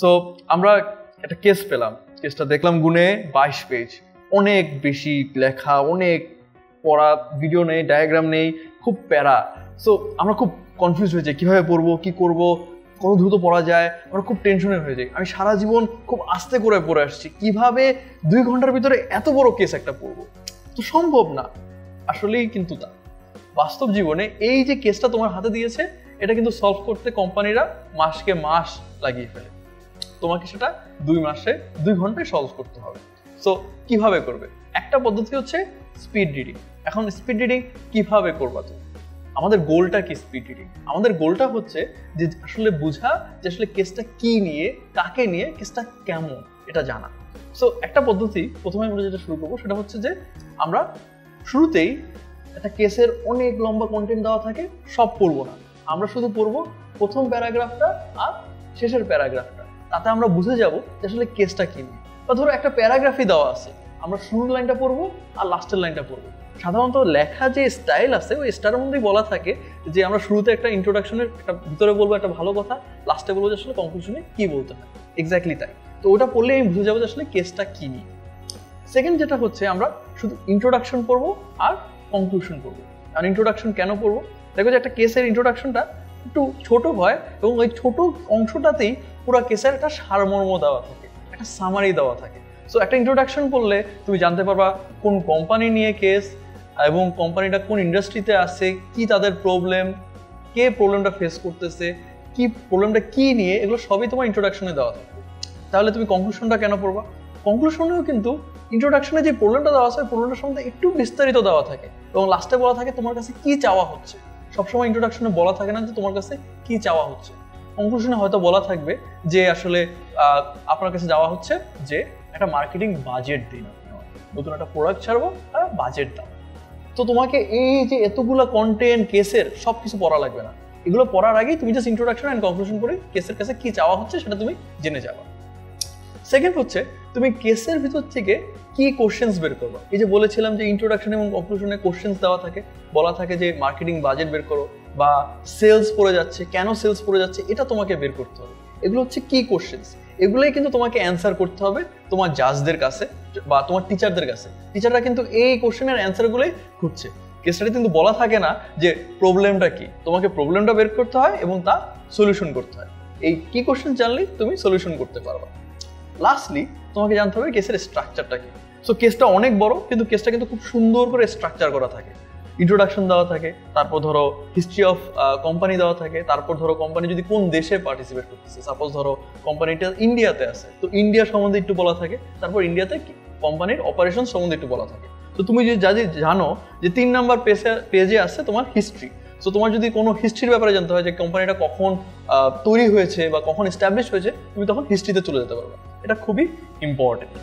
So আমরা একটা case পেলাম, কেসটা দেখলাম গুনে 22 পেজ, অনেক বেশি লেখা, অনেক পড়া, ভিডিও নেই, ডায়াগ্রাম নেই, খুব প্যারা। সো আমরা খুব কনফিউজ হয়ে যাই, কিভাবে পড়বো, কি করব, কত দ্রুত পড়া যায়, আমরা খুব টেনশনে হয়ে যাই। আমি সারা জীবন খুব আস্তে করে পড়ে আসছি, কিভাবে 2 ঘন্টার ভিতরে এত বড় কেস একটা পড়বো, তো সম্ভব না। আসলেই কিন্তু তা বাস্তব জীবনে এই যে কেসটা তোমার হাতে দিয়েছে, এটা কিন্তু সলভ করতে কোম্পানিরা মাসকে মাস লাগিয়ে ফেলে, তোমাকে সেটা 2 মাসে 2 ঘন্টায় সলভ করতে হবে। সো কিভাবে করবে? একটা পদ্ধতি হচ্ছে স্পিড রিডিং। এখন স্পিড রিডিং কিভাবে করবা তুমি? আমাদের গোলটা কি স্পিড রিডিং? আমাদের গোলটা হচ্ছে যে আসলে বোঝা যে আসলে কেসটা কি নিয়ে, কাকে নিয়ে, কেসটা কেমন, এটা জানা। সো একটা পদ্ধতি প্রথমে আমরা যেটা শুরু করবো সেটা হচ্ছে যে আমরা শুরুতেই একটা কেসের অনেক লম্বা কন্টেন্ট দেওয়া থাকে, সব পড়বো না, আমরা শুধু পড়বো প্রথম প্যারাগ্রাফটা আর শেষের প্যারাগ্রাফটা। তাতে আমরা বুঝে যাবো যে আসলে কেসটা কি নিয়ে। বা ধরো একটা প্যারাগ্রাফই দেওয়া আছে, আমরা শুরুর লাইনটা পড়বো আর লাস্টের লাইনটা পড়বো। সাধারণত লেখা যে স্টাইল আছে ওই স্টাইলের মধ্যেই বলা থাকে যে আমরা শুরুতে একটা ইন্ট্রোডাকশনের একটা ভিতরে বলবো একটা ভালো কথা, লাস্টে বলবো যে আসলে কনক্লুশনে কি বলতে হয়। এক্স্যাক্টলি তাই। তো ওটা পড়লে আমি বুঝে যাবো যে আসলে কেসটা কি নিয়ে। সেকেন্ড যেটা হচ্ছে আমরা শুধু ইন্ট্রোডাকশন পড়বো আর কনক্লুশন পড়বো। আর ইন্ট্রোডাকশন কেন পড়বো? দেখো যে একটা কেসের ইন্ট্রোডাকশনটা একটু ছোট হয় এবং ওই ছোট অংশটাতেই পুরো কেসের একটা সারমর্ম দেওয়া থাকে, একটা সামারি দেওয়া থাকে। সো একটা ইন্ট্রোডাকশন পড়লে তুমি জানতে পারবা কোন কোম্পানি নিয়ে কেস এবং কোম্পানিটা কোন ইন্ডাস্ট্রিতে আছে, কি তাদের প্রবলেম, কে প্রবলেমটা ফেস করতেছে, কি প্রবলেমটা কি নিয়ে, এগুলো সবই তোমার ইন্ট্রোডাকশনে দেওয়া থাকে। তাহলে তুমি কনক্লুশনটা কেন পড়বা? কনক্লুশনেও কিন্তু ইন্ট্রোডাকশনে যে প্রবলেমটা দেওয়া আছে প্রবলেমটার সম্বন্ধে একটু বিস্তারিত দেওয়া থাকে এবং লাস্টে বলা থাকে তোমার কাছে কি চাওয়া হচ্ছে। সবসময় ইন্ট্রোডাকশনে বলা থাকে না যে তোমার কাছে কি চাওয়া হচ্ছে। কনক্লুশনে হয়তো বলা থাকবে যে আসলে আপনার কাছে যাওয়া হচ্ছে যে একটা মার্কেটিং বাজেট দিন, নতুন একটা প্রোডাক্ট ছাড়বো আর বাজেট দাও। তো তোমাকে এই যে এতগুলো কন্টেন্ট কেসের সবকিছু পড়া লাগবে না, এগুলো পড়ার আগেই তুমি জাস্ট ইন্ট্রোডাকশন এন্ড কনক্লুশন করে কেসের কাছে কি চাওয়া হচ্ছে সেটা তুমি জেনে যাবা। সেকেন্ড হচ্ছে তুমি কেসের ভিতর থেকে কি কোশ্চেন্স বের করবা। এই যে বলেছিলাম যে ইন্ট্রোডাকশন এবং কনক্লুশনে কোশ্চেন্স দেওয়া থাকে, বলা থাকে যে মার্কেটিং বাজেট বের করো বা সেলস পড়ে যাচ্ছে, কেন সেলস পড়ে যাচ্ছে এটা তোমাকে বের করতে হবে। এগুলো হচ্ছে কি কোশ্চেন্স, এগুলোই কিন্তু তোমাকে অ্যান্সার করতে হবে তোমার জাজদের কাছে বা তোমার টিচারদের কাছে। টিচাররা কিন্তু এই কোশ্চেনের অ্যান্সারগুলোই খুঁজছে। কেসটা কিন্তু বলা থাকে না যে প্রবলেমটা কি, তোমাকে প্রবলেমটা বের করতে হয় এবং তা সলিউশন করতে হয়। এই কি কোশ্চেন জানলেই তুমি সলিউশন করতে পারবা। লাস্টলি তোমাকে জানতে হবে কেসের স্ট্রাকচারটা কি। সো কেসটা অনেক বড়, কিন্তু কেসটা কিন্তু খুব সুন্দর করে স্ট্রাকচার করা থাকে। ইন্ট্রোডাকশন দেওয়া থাকে, তারপর ধরো হিস্ট্রি অফ কোম্পানি দেওয়া থাকে, তারপর ধরো কোম্পানি যদি কোন দেশে পার্টিসিপেট করতেছে, সাপোজ ধরো কোম্পানিটা ইন্ডিয়াতে আছে তো ইন্ডিয়া সম্বন্ধে একটু বলা থাকে, তারপর ইন্ডিয়াতে কোম্পানির অপারেশন সম্বন্ধে একটু বলা থাকে। তো তুমি যদি জানো যে 3 নাম্বার পেজে আছে তোমার হিস্ট্রি, সো তোমার যদি কোনো হিস্ট্রির ব্যাপারে জানতে হয় যে কোম্পানিটা কখন তৈরি হয়েছে বা কখন এস্টাবলিশ হয়েছে, তুমি তখন হিস্ট্রিতে চলে যেতে পারবে। এটা খুবই ইম্পর্টেন্ট।